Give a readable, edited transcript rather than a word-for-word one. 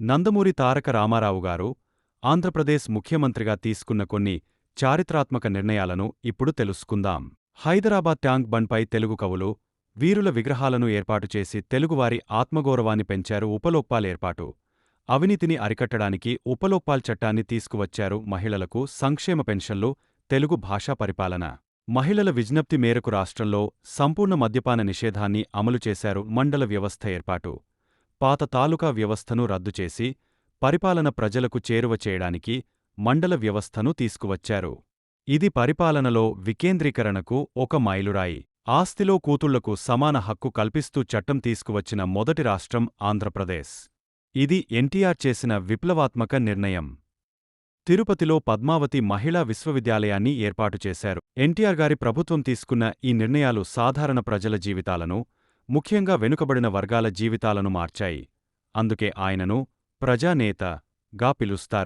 నందమూరి తారక రామారావు గారు ఆంధ్రప్రదేశ్ ముఖ్యమంత్రిగా తీసుకున్న కొన్ని చారిత్రాత్మక నిర్ణయాలను ఇప్పుడు తెలుసుకుందాం. హైదరాబాద్ ట్యాంక్ బండ్పై తెలుగు కవులు, వీరుల విగ్రహాలను ఏర్పాటు చేసి తెలుగువారి ఆత్మగౌరవాన్ని పెంచారు. ఉపలోక్పాల్ ఏర్పాటు. అవినీతిని అరికట్టడానికి ఉపలోక్పాల్ చట్టాన్ని తీసుకువచ్చారు. మహిళలకు సంక్షేమ పెన్షన్లు, తెలుగు భాషా పరిపాలన. మహిళల విజ్ఞప్తి మేరకు రాష్ట్రంలో సంపూర్ణ మద్యపాన నిషేధాన్ని అమలు చేశారు. మండల వ్యవస్థ ఏర్పాటు. పాత తాలూకా వ్యవస్థను రద్దు చేసి పరిపాలన ప్రజలకు చేరువ చేయడానికి మండల వ్యవస్థను తీసుకువచ్చారు. ఇది పరిపాలనలో వికేంద్రీకరణకు ఒక మైలురాయి. ఆస్తిలో కూతుళ్లకు సమాన హక్కు కల్పిస్తూ చట్టం తీసుకువచ్చిన మొదటి రాష్ట్రం ఆంధ్రప్రదేశ్. ఇది ఎన్టీఆర్ చేసిన విప్లవాత్మక నిర్ణయం. తిరుపతిలో పద్మావతి మహిళా విశ్వవిద్యాలయాన్ని ఏర్పాటు చేశారు. ఎన్టీఆర్ గారి ప్రభుత్వం తీసుకున్న ఈ నిర్ణయాలు సాధారణ ప్రజల జీవితాలను, ముఖ్యంగా వెనుకబడిన వర్గాల జీవితాలను మార్చాయి. అందుకే ఆయనను ప్రజానేత గా పిలుస్తారు.